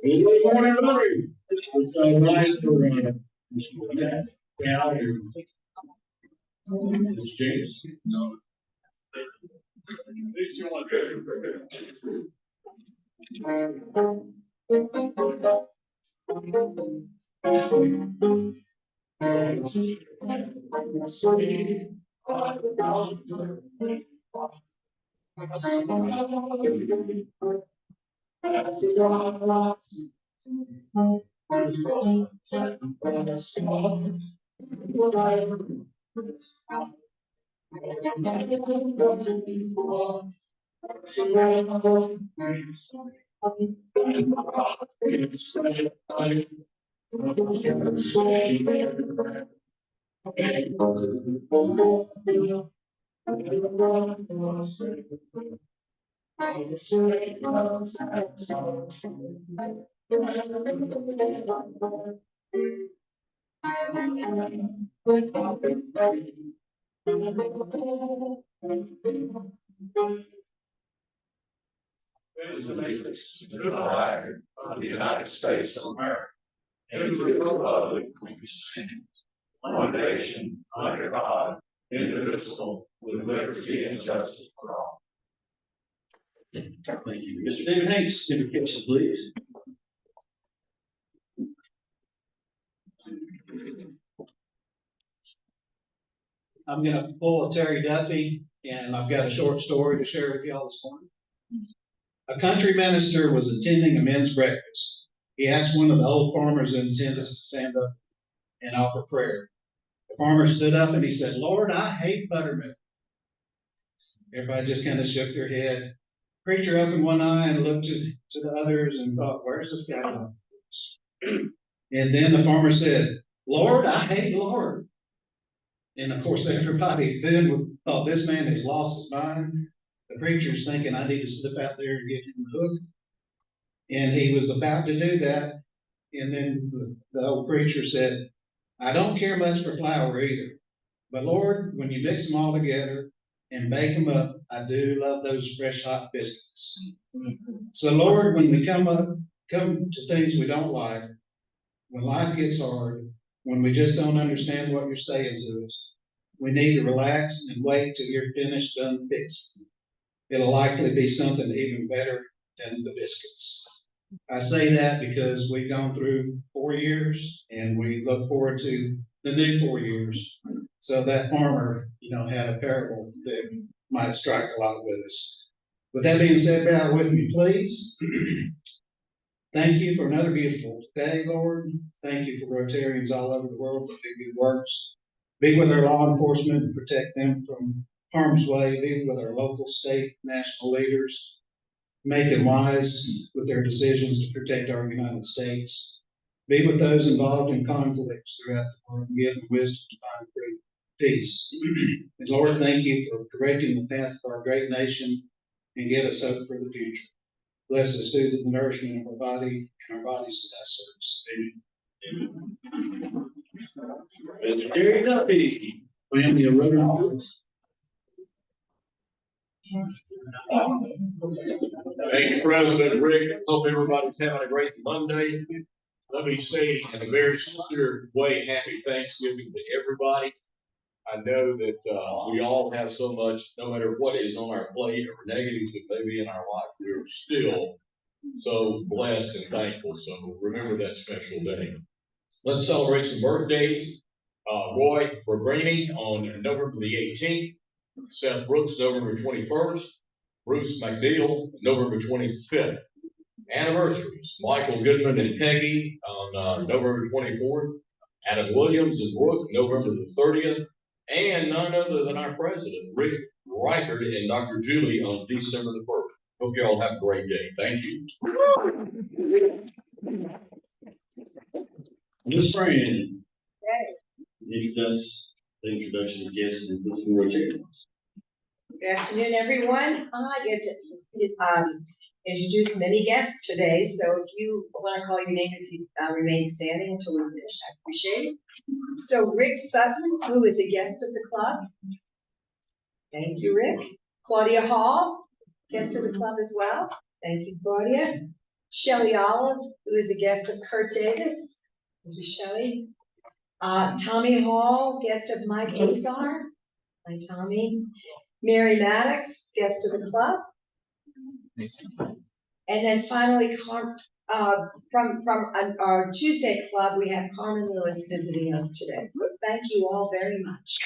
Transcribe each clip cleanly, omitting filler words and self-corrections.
Good morning, Rotary. It's so nice for Cal here. It's James. No. These two want is the basis to the flag of the United States of America and to the republic which stands one nation under God, indivisible, with liberty and justice for all. Thank you. Mr. David Hanks, invocation, please. I'm going to pull a Terry Duffy, and I've got a short story to share with y'all this morning. A country minister was attending a men's breakfast. He asked one of the old farmers in attendance to stand up and offer prayer. The farmer stood up and he said, "Lord, I hate buttermilk." Everybody just kind of shook their head. Preacher opened one eye and looked to the others and thought, "Where's this guy going?" And then the farmer said, "Lord, I hate Lord." And of course, everybody then thought, this man has lost his mind. The preacher's thinking, I need to slip out there and get him the hook. And he was about to do that. And then the old preacher said, "I don't care much for flour either. But Lord, when you mix them all together and bake them up, I do love those fresh hot biscuits." So Lord, when we come to things we don't like, when life gets hard, when we just don't understand what you're saying to us, we need to relax and wait till you're finished, done, fixed. It'll likely be something even better than the biscuits. I say that because we've gone through 4 years and we look forward to the new 4 years. So that farmer, had a parable that might strike a lot with us. With that being said, bear with me, please. Thank you for another beautiful day, Lord. Thank you for Rotarians all over the world that do good works. Be with our law enforcement and protect them from harm's way. Be with our local, state, national leaders. Make them wise with their decisions to protect our United States. Be with those involved in conflicts throughout the world and give them wisdom to find peace. And Lord, thank you for correcting the path of our great nation and give us hope for the future. Bless us through the nourishment of our body and our bodies to thy service. Amen. Mr. Terry Duffy, family of Rotary. Thank you, President Rick. Hope everybody's having a great Monday. Let me say in a very sincere way, happy Thanksgiving to everybody. I know that we all have so much, no matter what is on our plate or negatives that may be in our life, we're still so blessed and thankful. So remember that special day. Let's celebrate some birthdays. Roy Fabrini on November the 18th. Seth Brooks, November 21st. Bruce McNeil, November 25th. Anniversaries: Michael Goodman and Peggy on November 24th. Adam Williams and Brooke, November the 30th. And none other than our president, Rick Reichert, and Dr. Julie on December the 1st. Hope you all have a great day. Thank you. Ms. Fran. The introduction of guests and visiting Rotary. Good afternoon, everyone. I get to introduce many guests today, so if you want to call your name, if you remain standing until we're finished, I appreciate it. So Rick Sutton, who is a guest of the club. Thank you, Rick. Claudia Hall, guest of the club as well. Thank you, Claudia. Shelley Olive, who is a guest of Kurt Davis. Thank you, Shelley. Tommy Hall, guest of Mike Azar. Hi, Tommy. Mary Maddox, guest of the club. And then finally, from our Tuesday club, we have Carmen Lewis visiting us today. So thank you all very much.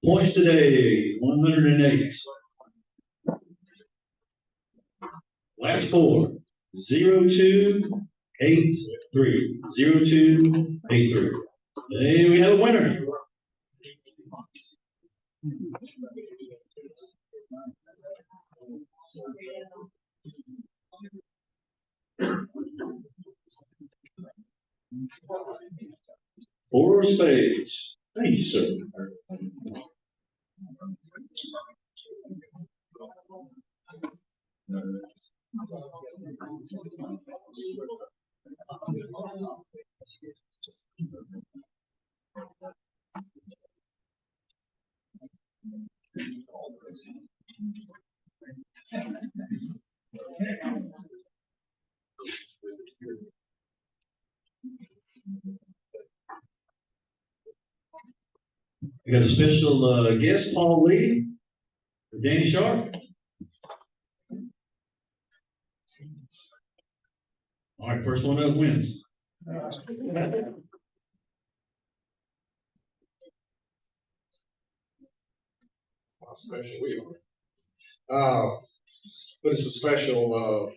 Points today, 108. Last four, 0283, 0283. Hey, we have a winner. Four of spades. Thank you, sir. We got a special guest, Paul Lee, for Danny Sharp. All right, first one up wins. Special wheel. But it's a special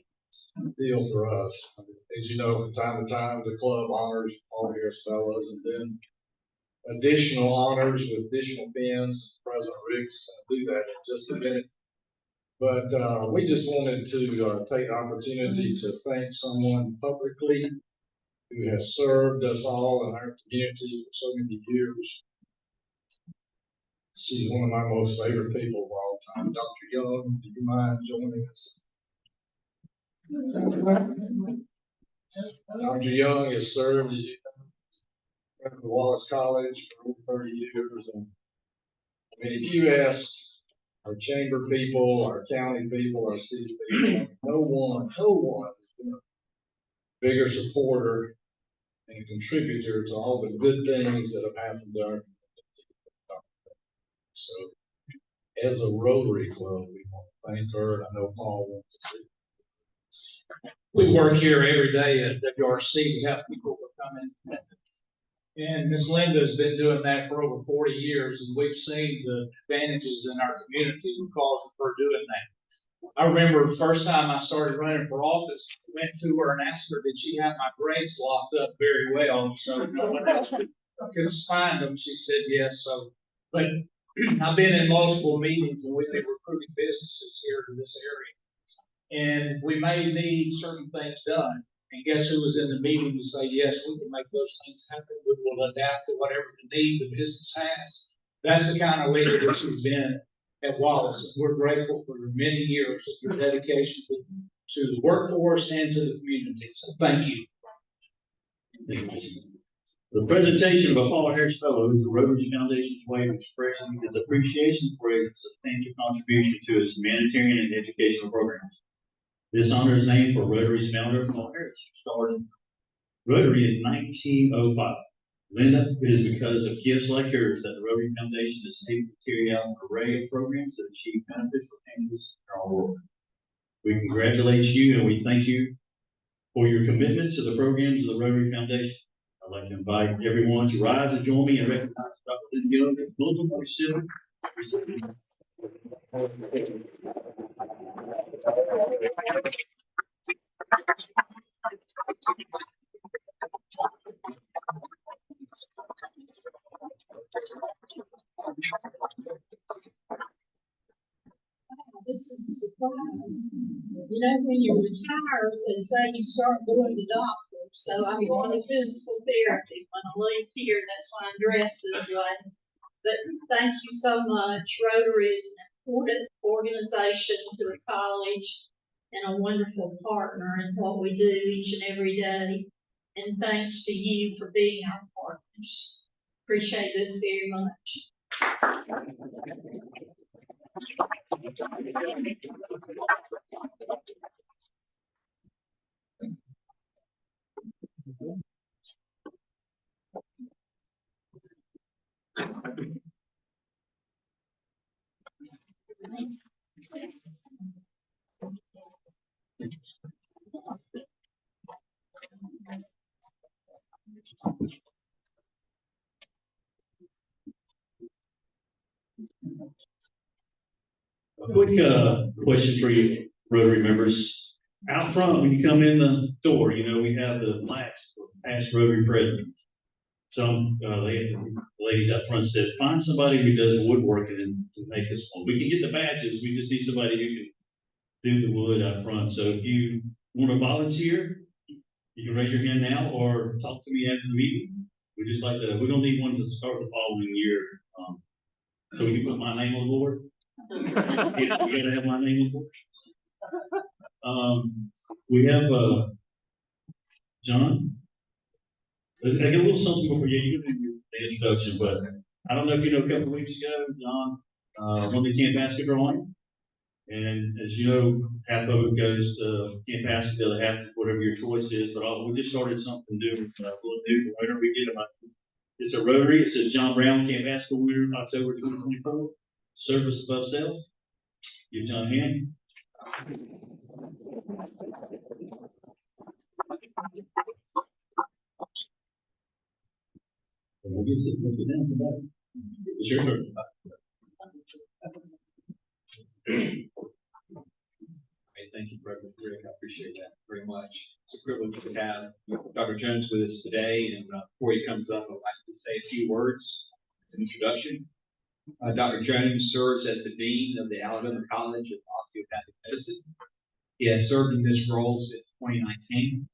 deal for us. As you know, from time to time, the club honors all Harris fellows, and then additional honors with additional pins. President Rick's going to do that in just a minute. But we just wanted to take the opportunity to thank someone publicly who has served us all in our community for so many years. She's one of my most favorite people of all time. Dr. Young, do you mind joining us? Dr. Young has served, as you know, at Wallace College for over 30 years. And I mean, if you ask our chamber people, our county people, our city people, no one has been a bigger supporter and contributor to all the good things that have happened to our community. So, as a Rotary Club, we want to thank her, and I know Paul wants to see. We work here every day at WRC. We have people that come in. And Ms. Linda's been doing that for over 40 years, and we've seen the advantages in our community because of her doing that. I remember the first time I started running for office, I went to her and asked her, did she have my grades locked up very well so no one else could find them? She said yes. So, but I've been in multiple meetings when we've been recruiting businesses here to this area. And we may need certain things done. And guess who was in the meeting to say, yes, we can make those things happen. We will adapt to whatever the need the business has. That's the kind of leader that she's been at Wallace. And we're grateful for your many years of your dedication to the workforce and to the community. So thank you. The presentation of a Paul Harris Fellow is the Rotary Foundation's way of expressing its appreciation for his substantial contribution to its humanitarian and educational programs. This honor is named for Rotary's founder, Paul Harris, who started Rotary in 1905. Linda, it is because of gifts like yours that the Rotary Foundation is able to carry out an array of programs that achieve beneficial changes in our world. We congratulate you and we thank you for your commitment to the programs of the Rotary Foundation. I'd like to invite everyone to rise and join me in recognizing Dr. Linda Gilbert, for civil. This is a surprise. You know, when you retire, they say you start going to doctors. So I'm going to physical therapy when I leave here. That's why I'm dressed this way. But thank you so much. Rotary is an important organization to the college and a wonderful partner in what we do each and every day. And thanks to you for being our partners. Appreciate this very much. A quick question for you, Rotary members. Out front, when you come in the door, you know, we have the plaques for past Rotary presidents. Some ladies out front said, find somebody who does woodworking and to make this one. We can get the badges, we just need somebody who can do the wood out front. So if you want to volunteer, you can raise your hand now or talk to me after the meeting. We just like to, we're gonna need one to start the following year. So we can put my name on the board. You gotta have my name on board. We have, John. I got a little something before you do the introduction, but I don't know if you know, a couple of weeks ago, John, won the Camp Basket drawing. And as you know, half of it goes to Camp Basket, the other half, whatever your choice is, but we just started something new, a little new, whenever we get them. It's a Rotary, it says John Brown Camp Basket winner, October 2024, service above self. Give John a hand. It's your turn. Thank you, President Rick. I appreciate that very much. It's a privilege to have Dr. Jones with us today. And before he comes up, I'd like to say a few words as an introduction. Dr. Jones serves as the Dean of the Alabama College of Osteopathic Medicine. He has served in this role since 2019.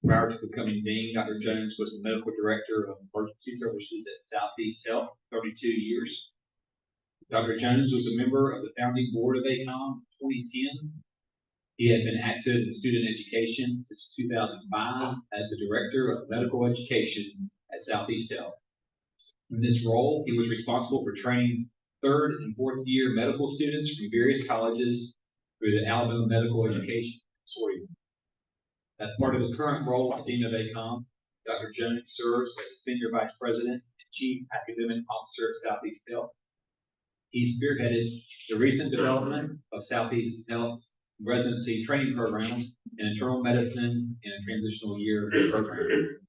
Prior to becoming Dean, Dr. Jones was the Medical Director of Emergency Services at Southeast Health for 32 years. Dr. Jones was a member of the founding board of ACOM in 2010. He had been active in student education since 2005 as the Director of Medical Education at Southeast Health. In this role, he was responsible for training third and fourth year medical students from various colleges through the Alabama Medical Education Consortium. As part of his current role as Dean of ACOM, Dr. Jones serves as the Senior Vice President and Chief Academic Officer at Southeast Health. He spearheaded the recent development of Southeast Health residency training program in internal medicine and a transitional year program.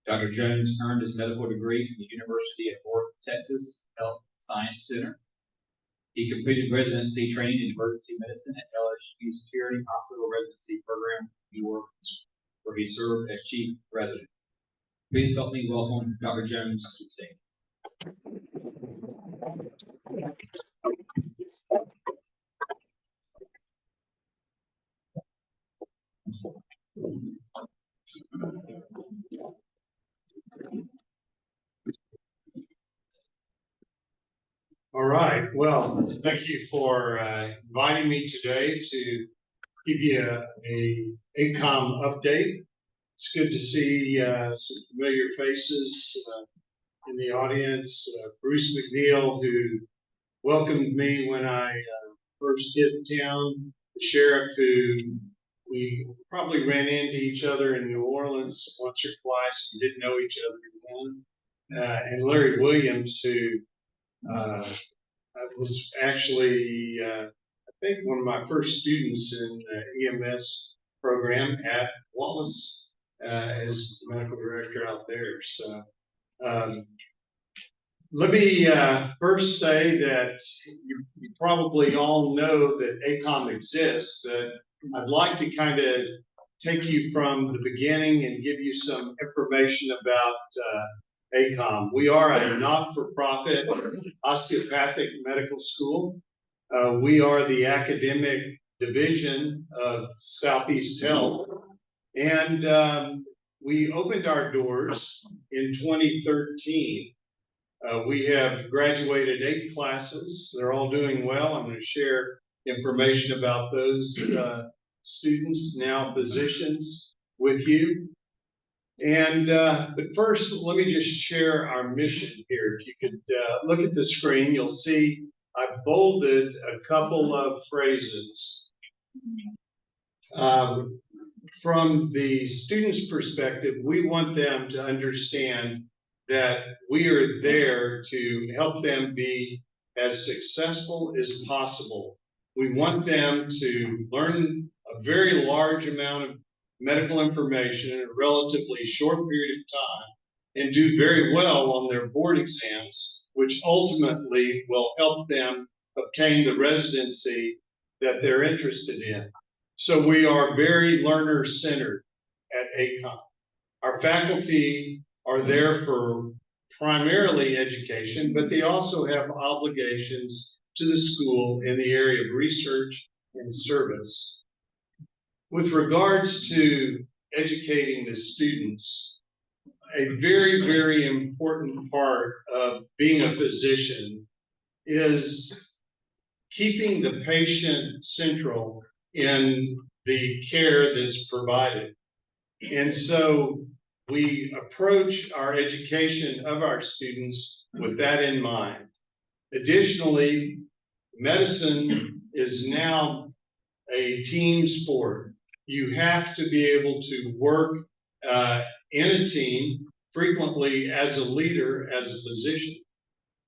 Dr. Jones earned his medical degree from the University of North Texas Health Science Center. He completed residency training in emergency medicine at LSU's Charity Hospital Residency Program in New Orleans, where he served as chief resident. Please help me welcome Dr. Jones to the stage. All right, well, thank you for inviting me today to give you a ACOM update. It's good to see some familiar faces in the audience. Bruce McNeil, who welcomed me when I first hit town, the sheriff who we probably ran into each other in New Orleans once or twice and didn't know each other again, and Larry Williams, who was actually, I think, one of my first students in the EMS program at Wallace as medical director out there. So, let me first say that you probably all know that ACOM exists, but I'd like to kind of take you from the beginning and give you some information about ACOM. We are a not-for-profit osteopathic medical school. We are the academic division of Southeast Health. And we opened our doors in 2013. We have graduated 8 classes. They're all doing well. I'm going to share information about those students, now physicians, with you. And but first, let me just share our mission here. If you could look at the screen, you'll see I bolded a couple of phrases. From the student's perspective, we want them to understand that we are there to help them be as successful as possible. We want them to learn a very large amount of medical information in a relatively short period of time and do very well on their board exams, which ultimately will help them obtain the residency that they're interested in. So we are very learner-centered at ACOM. Our faculty are there for primarily education, but they also have obligations to the school in the area of research and service. With regards to educating the students, a very, very important part of being a physician is keeping the patient central in the care that's provided. And so we approach our education of our students with that in mind. Additionally, medicine is now a team sport. You have to be able to work in a team, frequently as a leader, as a physician.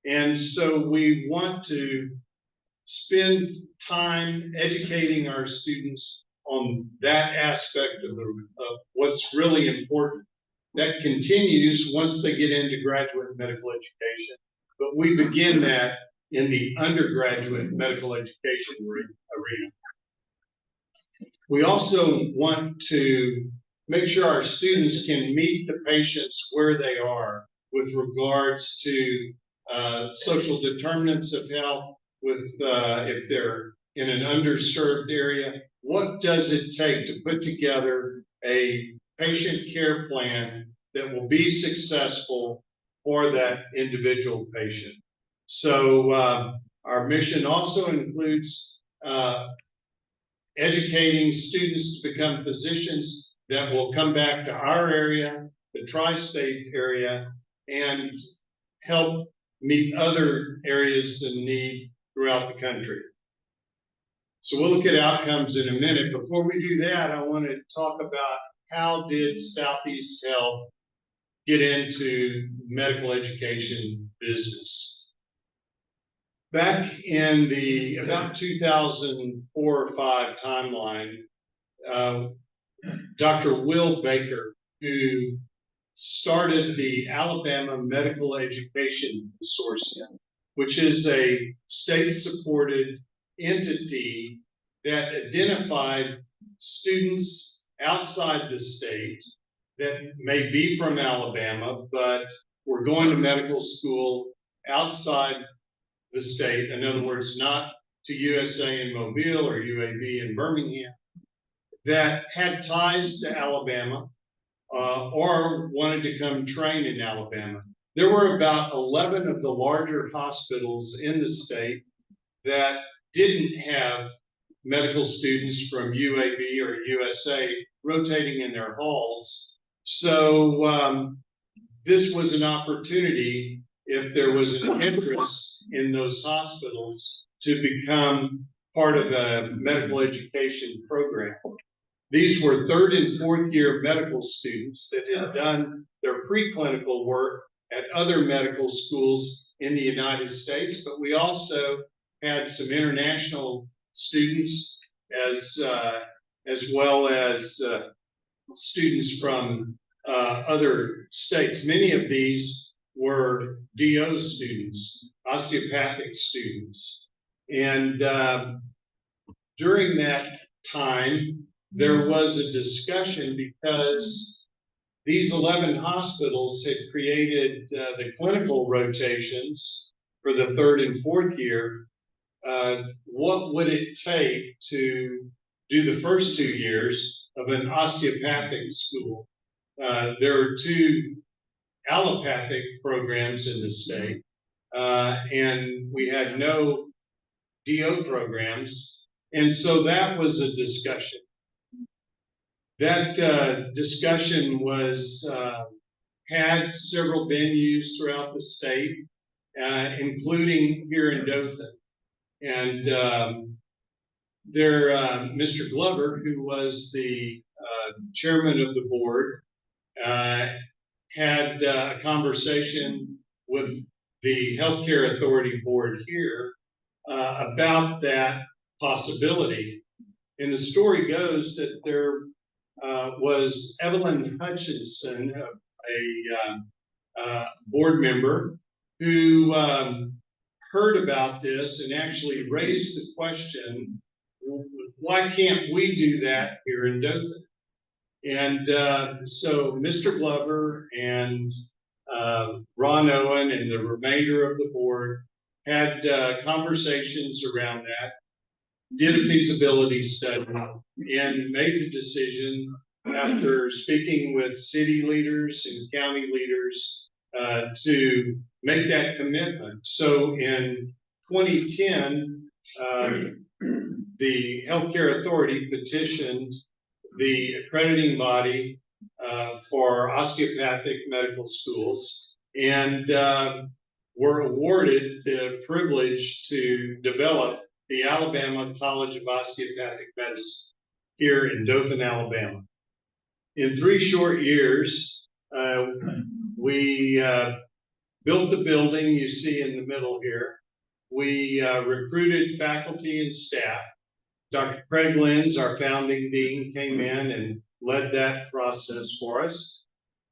And so we want to spend time educating our students on that aspect of what's really important. That continues once they get into graduate medical education, but we begin that in the undergraduate medical education arena. We also want to make sure our students can meet the patients where they are with regards to social determinants of health, with if they're in an underserved area. What does it take to put together a patient care plan that will be successful for that individual patient? So our mission also includes educating students to become physicians that will come back to our area, the tri-state area, and help meet other areas in need throughout the country. So we'll look at outcomes in a minute. Before we do that, I want to talk about how did Southeast Health get into medical education business. Back in the about 2004 or 5 timeline, Dr. Will Baker, who started the Alabama Medical Education Consortium, which is a state-supported entity that identified students outside the state that may be from Alabama, but were going to medical school outside the state. In other words, not to USA in Mobile or UAB in Birmingham, that had ties to Alabama or wanted to come train in Alabama. There were about 11 of the larger hospitals in the state that didn't have medical students from UAB or USA rotating in their halls. So this was an opportunity, if there was an interest in those hospitals, to become part of a medical education program. These were 3rd and 4th year medical students that had done their preclinical work at other medical schools in the United States, but we also had some international students as well as students from other states. Many of these were DO students, osteopathic students. And during that time, there was a discussion because these 11 hospitals had created the clinical rotations for the 3rd and 4th year. What would it take to do the first 2 years of an osteopathic school? There are 2 allopathic programs in the state, and we had no DO programs. And so that was a discussion. That discussion was had several venues throughout the state, including here in Dothan. And Mr. Glover, who was the chairman of the board, had a conversation with the Healthcare Authority Board here about that possibility. And the story goes that there was Evelyn Hutchinson, a board member, who heard about this and actually raised the question, why can't we do that here in Dothan? And so Mr. Glover and Ron Owen and the remainder of the board had conversations around that, did a feasibility study, and made the decision after speaking with city leaders and county leaders to make that commitment. So in 2010, the Healthcare Authority petitioned the accrediting body for osteopathic medical schools and were awarded the privilege to develop the Alabama College of Osteopathic Medicine here in Dothan, Alabama. In 3 short years, we built the building you see in the middle here. We recruited faculty and staff. Dr. Craig Lenz, our founding dean, came in and led that process for us.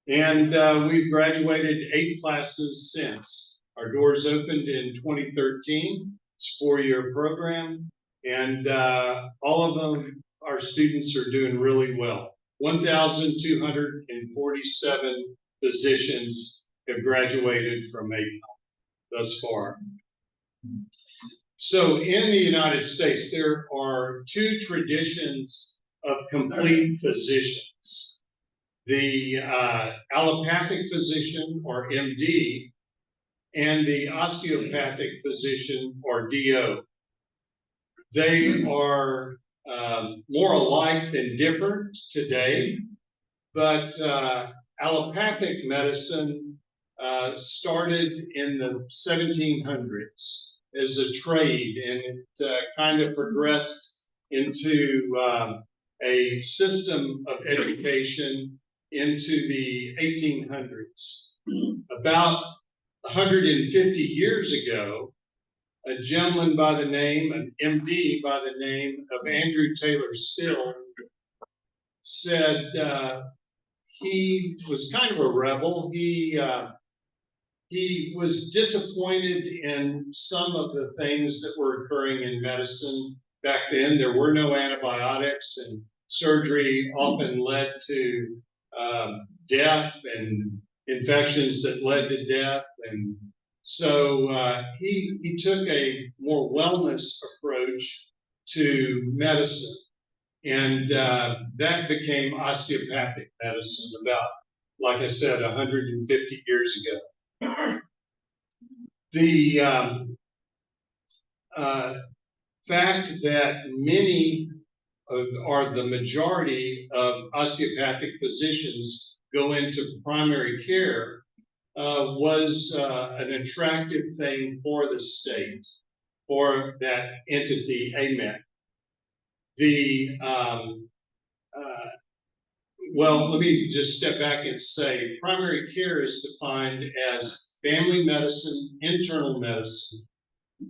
And we've graduated 8 classes since. Our doors opened in 2013. It's a 4-year program. And all of them, our students are doing really well. 1,247 physicians have graduated from ACOM thus far. So in the United States, there are 2 traditions of complete physicians. The allopathic physician, or MD, and the osteopathic physician, or DO. They are more alike than different today, but allopathic medicine started in the 1700s as a trade, and it kind of progressed into a system of education into the 1800s. About 150 years ago, a gentleman by the name, an MD by the name of Andrew Taylor Still, said he was kind of a rebel. He was disappointed in some of the things that were occurring in medicine back then. There were no antibiotics, and surgery often led to death and infections that led to death. And so he took a more wellness approach to medicine. And that became osteopathic medicine about, like I said, 150 years ago. The fact that many or the majority of osteopathic physicians go into primary care was an attractive thing for the state, for that entity, AMEC. Well, let me just step back and say primary care is defined as family medicine, internal medicine,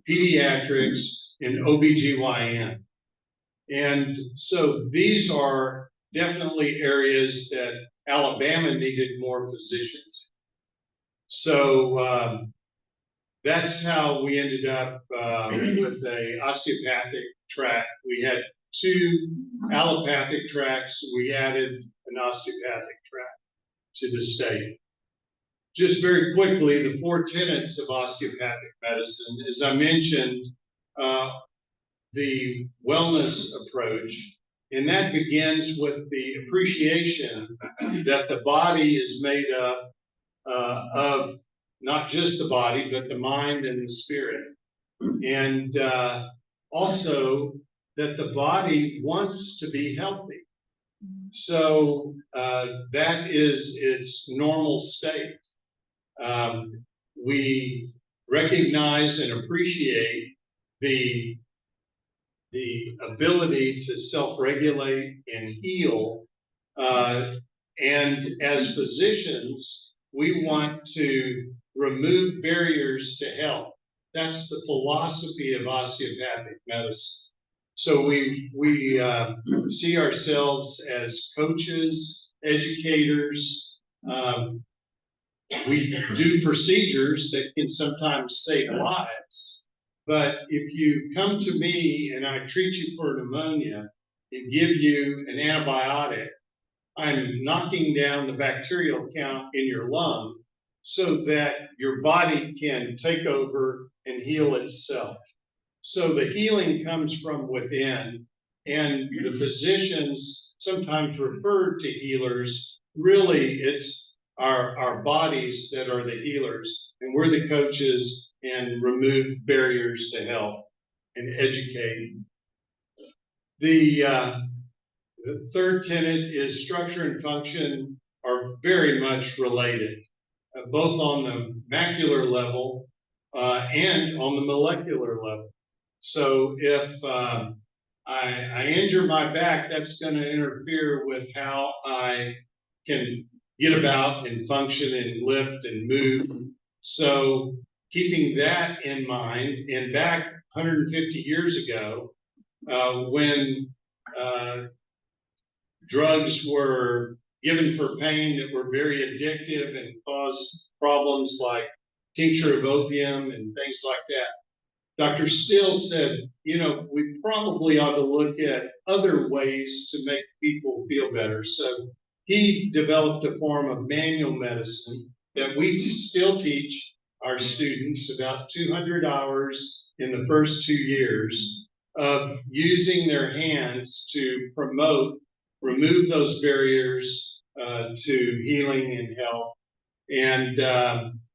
pediatrics, and OBGYN. And so these are definitely areas that Alabama needed more physicians. So that's how we ended up with a osteopathic track. We had 2 allopathic tracks. We added an osteopathic track to the state. Just very quickly, the 4 tenets of osteopathic medicine, as I mentioned, the wellness approach, and that begins with the appreciation that the body is made up of not just the body, but the mind and the spirit. And also that the body wants to be healthy. So that is its normal state. We recognize and appreciate the ability to self-regulate and heal. And as physicians, we want to remove barriers to health. That's the philosophy of osteopathic medicine. So we see ourselves as coaches, educators. We do procedures that can sometimes save lives. But if you come to me and I treat you for pneumonia and give you an antibiotic, I'm knocking down the bacterial count in your lung so that your body can take over and heal itself. So the healing comes from within, and the physicians sometimes refer to healers. Really, it's our bodies that are the healers, and we're the coaches and remove barriers to health and educate. The third tenet is structure and function are very much related, both on the macular level and on the molecular level. So if I injure my back, that's going to interfere with how I can get about and function and lift and move. So keeping that in mind, and back 150 years ago, when drugs were given for pain that were very addictive and caused problems like tincture of opium and things like that, Dr. Still said, you know, we probably ought to look at other ways to make people feel better. So he developed a form of manual medicine that we still teach our students, about 200 hours in the first 2 years of using their hands to remove those barriers to healing and health, and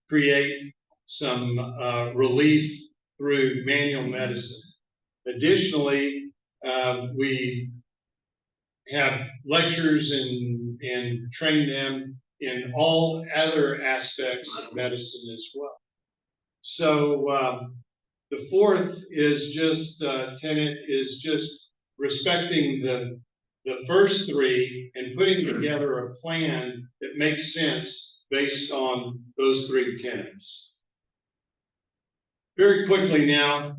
create some relief through manual medicine. Additionally, we have lectures and train them in all other aspects of medicine as well. So the fourth is just tenet is just respecting the first 3 and putting together a plan that makes sense based on those 3 tenets. Very quickly now,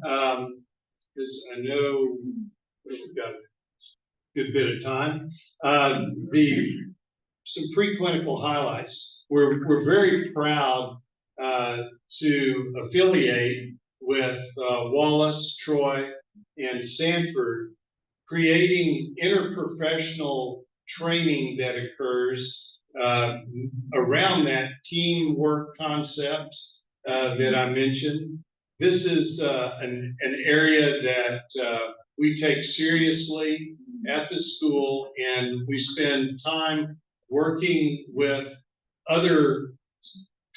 because I know we've got a good bit of time, some preclinical highlights. We're very proud to affiliate with Wallace, Troy, and Sanford, creating interprofessional training that occurs around that teamwork concept that I mentioned. This is an area that we take seriously at the school, and we spend time working with other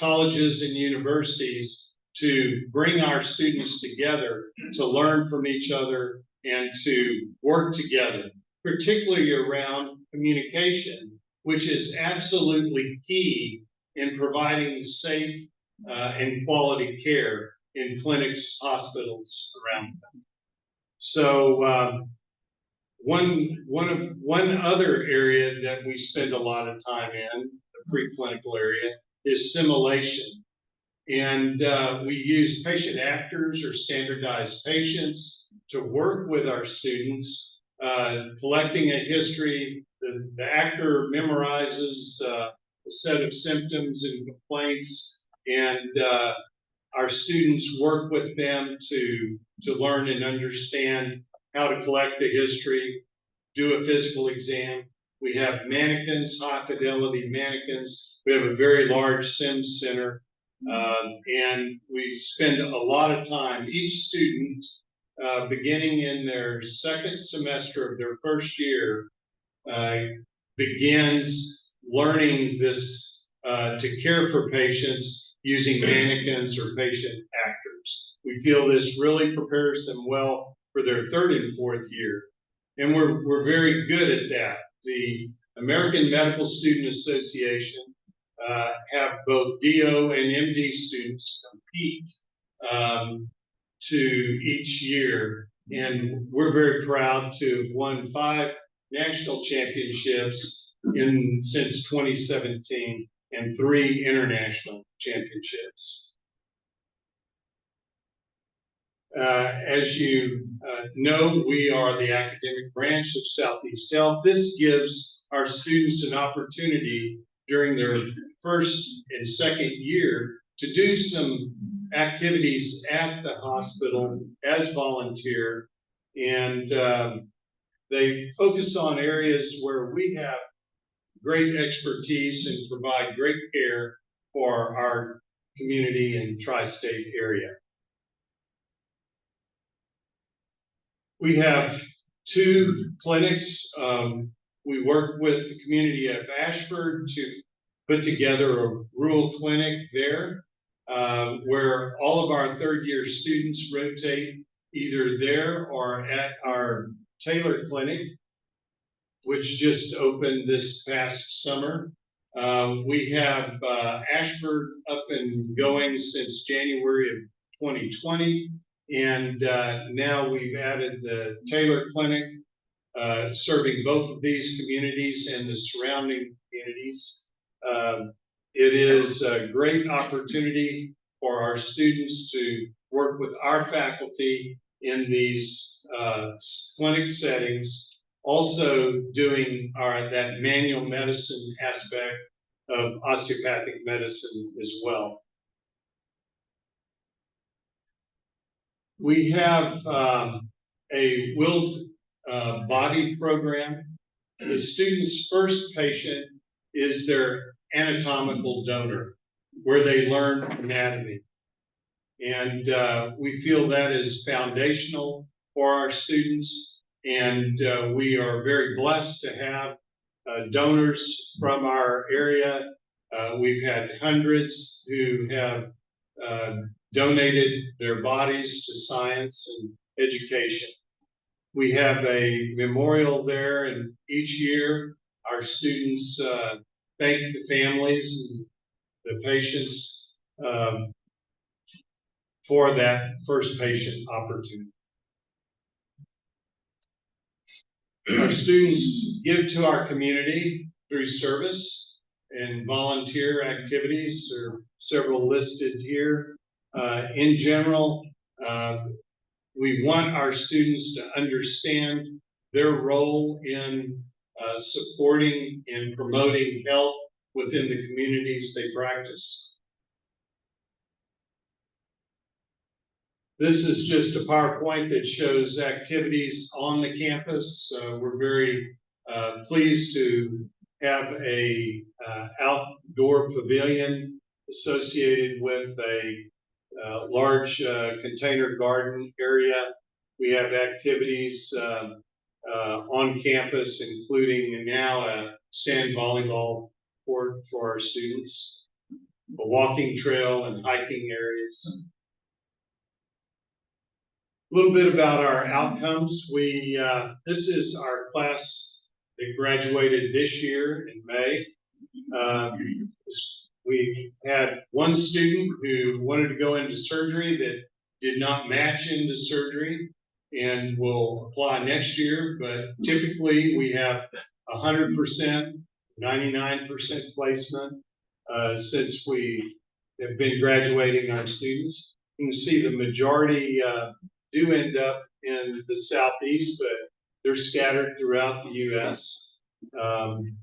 colleges and universities to bring our students together to learn from each other and to work together, particularly around communication, which is absolutely key in providing safe and quality care in clinics, hospitals around them. So one other area that we spend a lot of time in, the preclinical area, is simulation. And we use patient actors or standardized patients to work with our students, collecting a history, the actor memorizes a set of symptoms and complaints, and our students work with them to learn and understand how to collect the history, do a physical exam. We have mannequins, high fidelity mannequins. We have a very large SIM center. And we spend a lot of time, each student, beginning in their second semester of their first year, begins learning this, to care for patients using mannequins or patient actors. We feel this really prepares them well for their third and fourth year. And we're very good at that. The American Medical Student Association have both DO and MD students compete to each year. And we're very proud to have won 5 national championships since 2017 and 3 international championships. As you know, we are the academic branch of Southeast Health. This gives our students an opportunity during their first and second year to do some activities at the hospital as volunteer. And they focus on areas where we have great expertise and provide great care for our community and tri-state area. We have 2 clinics. We work with the community of Ashford to put together a rural clinic there, where all of our third-year students rotate either there or at our Taylor Clinic, which just opened this past summer. We have Ashford up and going since January of 2020. And now we've added the Taylor Clinic, serving both of these communities and the surrounding communities. It is a great opportunity for our students to work with our faculty in these clinic settings, also doing that manual medicine aspect of osteopathic medicine as well. We have a willed body program. The student's first patient is their anatomical donor, where they learn anatomy. And we feel that is foundational for our students. And we are very blessed to have donors from our area. We've had hundreds who have donated their bodies to science and education. We have a memorial there, and each year our students thank the families and the patients for that first patient opportunity. Our students give to our community through service and volunteer activities. There are several listed here. In general, we want our students to understand their role in supporting and promoting health within the communities they practice. This is just a PowerPoint that shows activities on the campus. We're very pleased to have a outdoor pavilion associated with a large container garden area. We have activities on campus, including now a sand volleyball court for our students, a walking trail and hiking areas. A little bit about our outcomes. This is our class that graduated this year in May. We had one student who wanted to go into surgery that did not match into surgery and will apply next year, but typically we have 100%, 99% placement since we have been graduating our students. You can see the majority do end up in the Southeast, but they're scattered throughout the U.S. Um,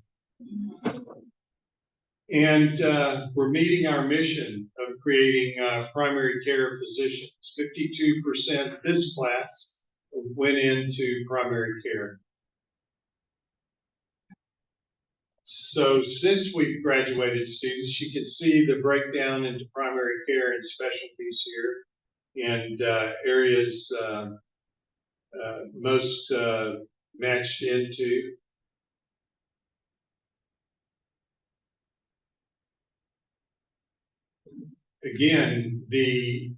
we're meeting our mission of creating primary care physicians. 52% of this class went into primary care. So since we've graduated students, you can see the breakdown into primary care and specialties here, and areas most matched into. Again, the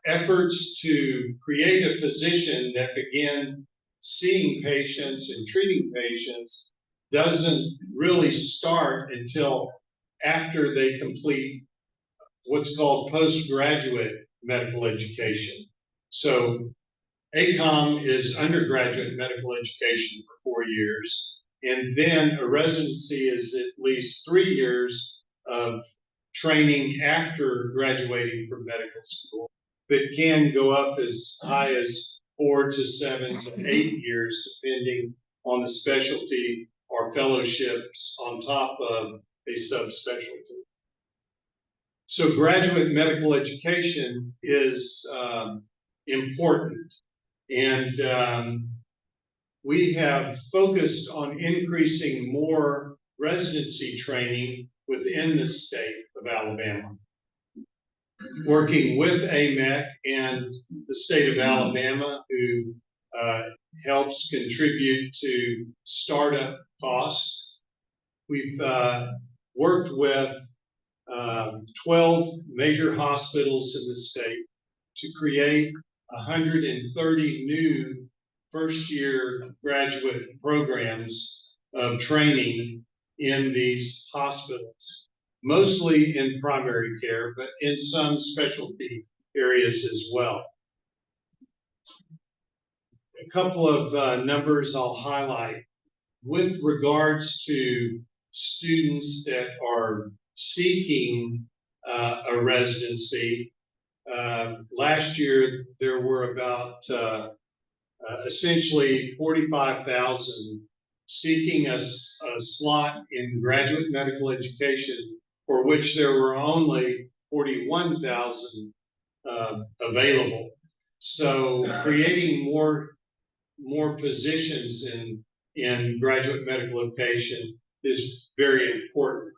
efforts to create a physician that begin seeing patients and treating patients doesn't really start until after they complete what's called postgraduate medical education. So ACOM is undergraduate medical education for 4 years, and then a residency is at least 3 years of training after graduating from medical school that can go up as high as 4 to 7 to 8 years, depending on the specialty or fellowships on top of a subspecialty. So graduate medical education is important, and we have focused on increasing more residency training within the state of Alabama. Working with AMEC and the state of Alabama, who helps contribute to startup costs, we've worked with 12 major hospitals in the state to create 130 new first-year graduate programs of training in these hospitals, mostly in primary care, but in some specialty areas as well. A couple of numbers I'll highlight. With regards to students that are seeking a residency, last year there were about essentially 45,000 seeking a slot in graduate medical education, for which there were only 41,000 available. So creating more positions in graduate medical education is very important.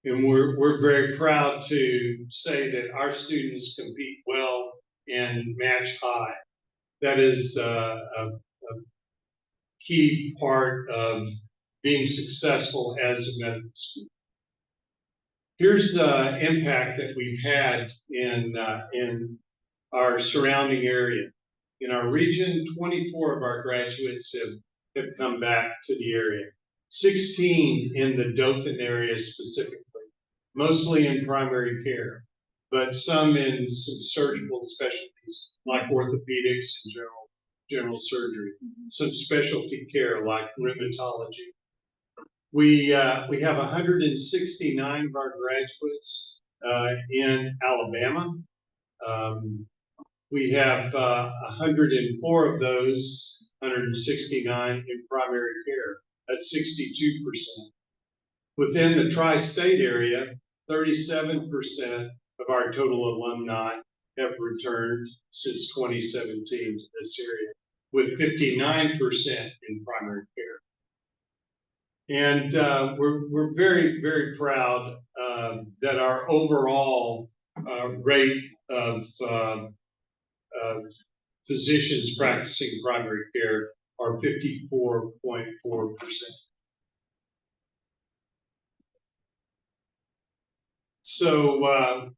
And we're very proud to say that our students compete well and match high. That is a key part of being successful as a medical student. Here's the impact that we've had in our surrounding area. In our region, 24 of our graduates have come back to the area, 16 in the Dothan area specifically, mostly in primary care, but some in some surgical specialties like orthopedics and general surgery, some specialty care like rheumatology. We have 169 of our graduates in Alabama. We have 104 of those, 169 in primary care. That's 62%. Within the tri-state area, 37% of our total alumni have returned since 2017 to this area, with 59% in primary care. And we're very, very proud that our overall rate of physicians practicing primary care are 54.4%. So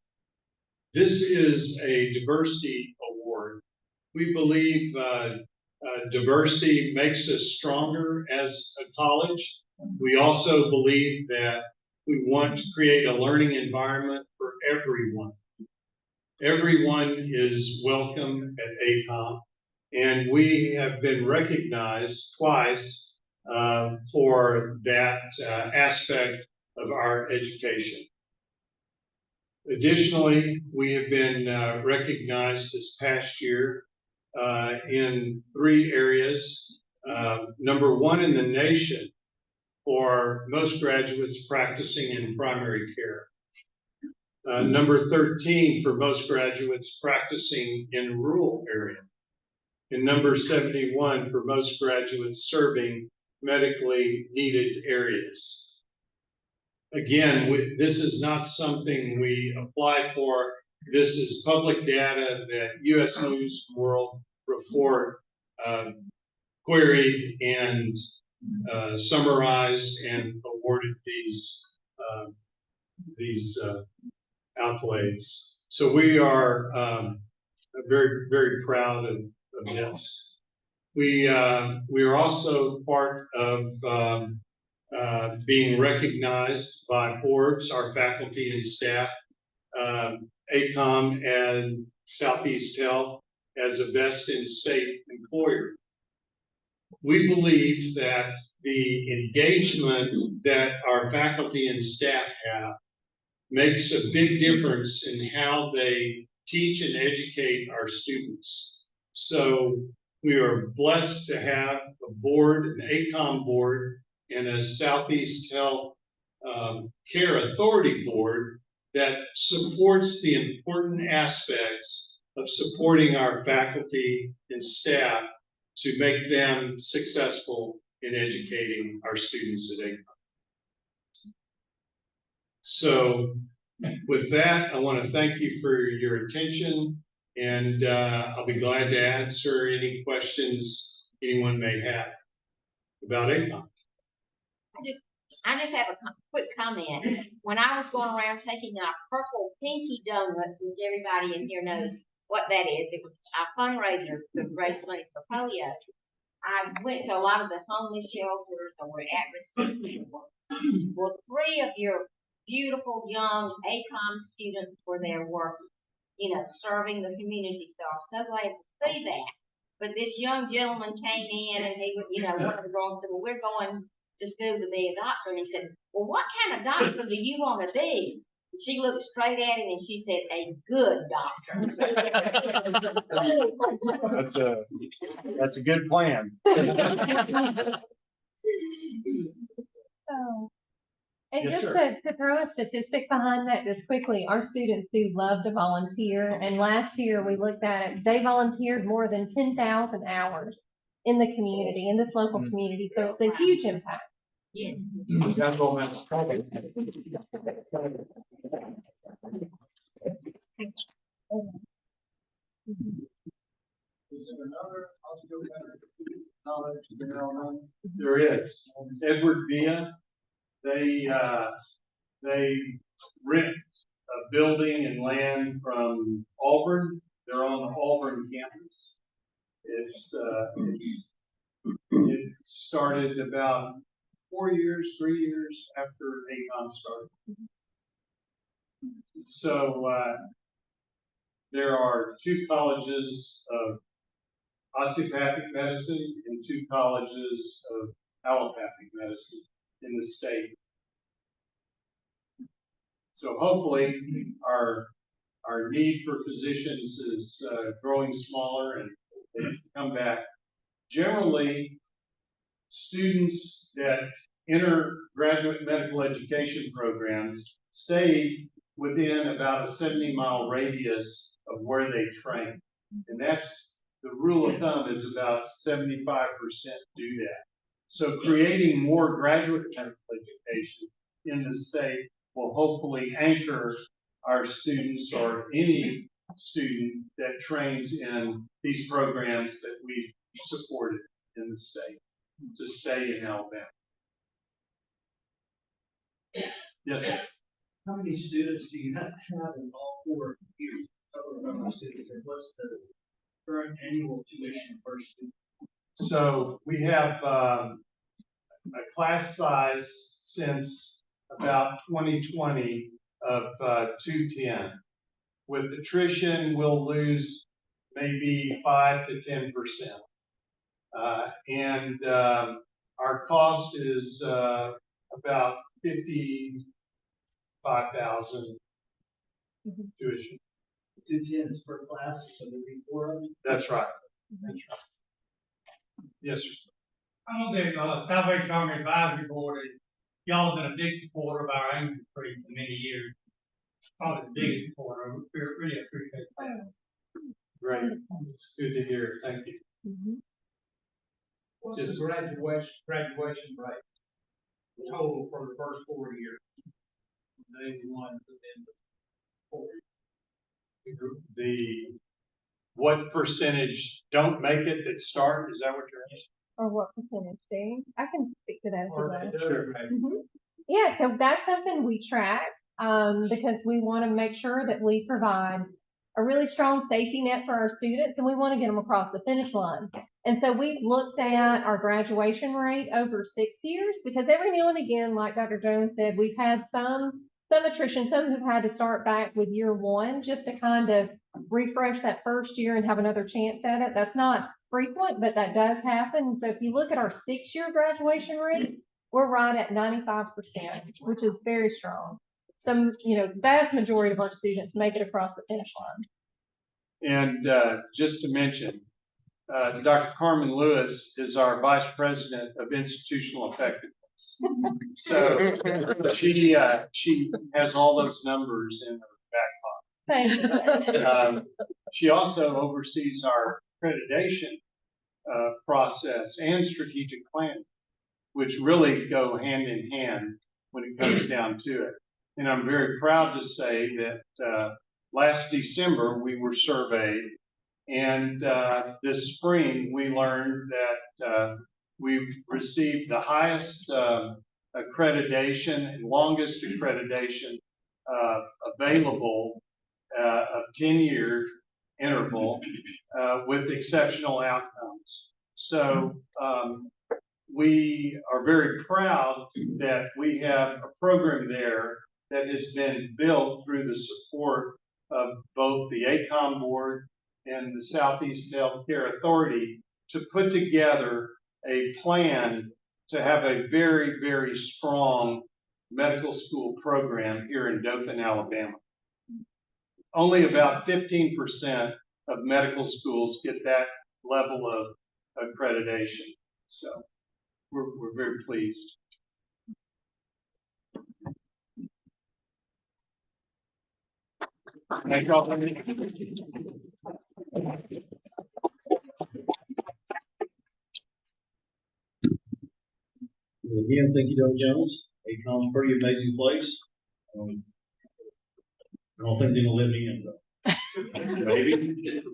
this is a diversity award. We believe diversity makes us stronger as a college. We also believe that we want to create a learning environment for everyone. Everyone is welcome at ACOM, and we have been recognized twice for that aspect of our education. Additionally, we have been recognized this past year in 3 areas. number one in the nation for most graduates practicing in primary care. Number 13 for most graduates practicing in rural area. And number 71 for most graduates serving medically needed areas. Again, this is not something we apply for. This is public data that U.S. News and World Report queried and summarized and awarded these accolades. So we are very, very proud of this. We are also part of being recognized by Forbes, our faculty and staff, ACOM and Southeast Health as a best in state employer. We believe that the engagement that our faculty and staff have makes a big difference in how they teach and educate our students. So we are blessed to have a board, an ACOM board, and a Southeast Health Care Authority board that supports the important aspects of supporting our faculty and staff to make them successful in educating our students at ACOM. So with that, I want to thank you for your attention, and I'll be glad to answer any questions anyone may have about ACOM. I just have a quick comment. When I was going around taking our purple pinky donuts, which everybody in here knows what that is, it was our fundraiser to raise money for polio. I went to a lot of the homeless shelters or at-risk people. Well, 3 of your beautiful young ACOM students were there working, serving the community. So I'm so glad to see that. But this young gentleman came in and he was, one of the girls said, well, we're going to school to be a doctor. And he said, well, what kind of doctor do you want to be? And she looked straight at him and she said, a good doctor. That's a good plan. And Yes, just sir. to throw a statistic behind that just quickly, our students do love to volunteer. And last year we looked at it, they volunteered more than 10,000 hours in the community, in this local community. So it's a huge impact. Yes. That's all, man. There is. Edward Villa, they rent a building and land from Auburn. They're on the Auburn campus. It started about 3 years after ACOM started. So there are 2 colleges of osteopathic medicine and 2 colleges of allopathic medicine in the state. So hopefully our need for physicians is growing smaller and they come back. Generally, students that enter graduate medical education programs stay within about a 70-mile radius of where they train. And that's the rule of thumb is about 75% do that. So creating more graduate medical education in the state will hopefully anchor our students or any student that trains in these programs that we supported in the state to stay in Alabama. Yes, sir. How many students do you have in all 4 years? Total students, and what's the current annual tuition per student? So we have a class size since about 2020 of 210. With attrition, we'll lose maybe 5 to 10%. And our cost is about $55,000 tuition. 210 is per class, so there'll be 4 of them. That's right. Yes, sir. I'm on the Salvation Army Advisory Board, and y'all have been a big supporter of our Angel Tree for many years. Probably the biggest supporter. We really appreciate that. Great. It's good to hear. Thank you. What's the graduation rate total for the first 4 years? 81 and then 4 years. What percentage don't make it that start? Is that what you're asking? Or what percentage, Dave? I can speak to that if you Or like. they do, maybe. Yeah, so that's something we track, because we want to make sure that we provide a really strong safety net for our students, and we want to get them across the finish line. And so we've looked at our graduation rate over 6 years, because every now and again, like Dr. Jones said, we've had some attrition. Some have had to start back with year one just to kind of refresh that first year and have another chance at it. That's not frequent, but that does happen. So if you look at our 6-year graduation rate, we're right at 95%, which is very strong. Some, vast majority of our students make it across the finish line. And just to mention, Dr. Carmen Lewis is our Vice President of Institutional Effectiveness. So she has all those numbers in her back Thanks. pocket. She also oversees our accreditation process and strategic planning, which really go hand in hand when it comes down to it. And I'm very proud to say that last December we were surveyed, and this spring we learned that we received the highest accreditation and longest accreditation available of 10-year interval with exceptional outcomes. So we are very proud that we have a program there that has been built through the support of both the ACOM board and the Southeast Healthcare Authority to put together a plan to have a very, very strong medical school program here in Dothan, Alabama. Only about 15% of medical schools get that level of accreditation. So we're very pleased. Thank you all. Again, thank you, Dr. Jones. ACOM's a pretty amazing place. I don't think they're gonna let me in though.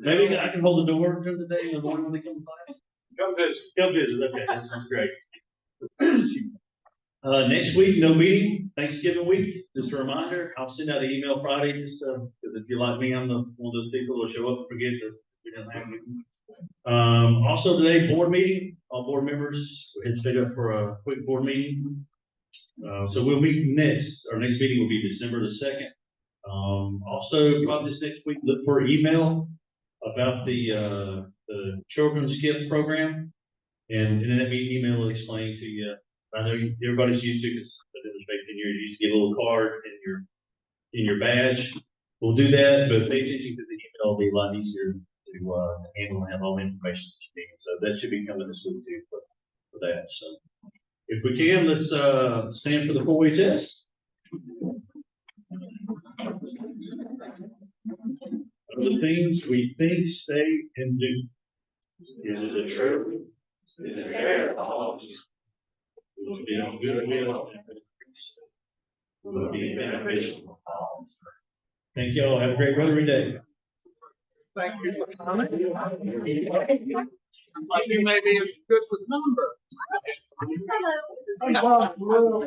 Maybe I can hold the door during the day in the morning when they come to class. Come visit. Come visit. Okay, that sounds great. Next week, no meeting, Thanksgiving week. Just a reminder, I'll send out an email Friday, just, because if you're like me, I'm one of those people who'll show up and forget that we didn't have anything. Also today, board meeting, all board members, we're stayed up for a quick board meeting. So we'll meet our next meeting will be December the 2nd. Also, probably this next week, look for an email about the children's gift program. And in that email will explain to you. I know everybody's used to, because it was back in you used to get a little card in your badge. We'll do that, but pay attention to the email. It'll be a lot easier to handle and have all the information that you need. So that should be coming this week too for that. So if we can, let's stand for the 4-way test. Of the things we think, say, and do. Is it the truth? Is it fair? Will it be on good will? Will it be beneficial? Thank you all. Have a great Rotary Day. Thank you for coming. Like you may be good with numbers. Hello.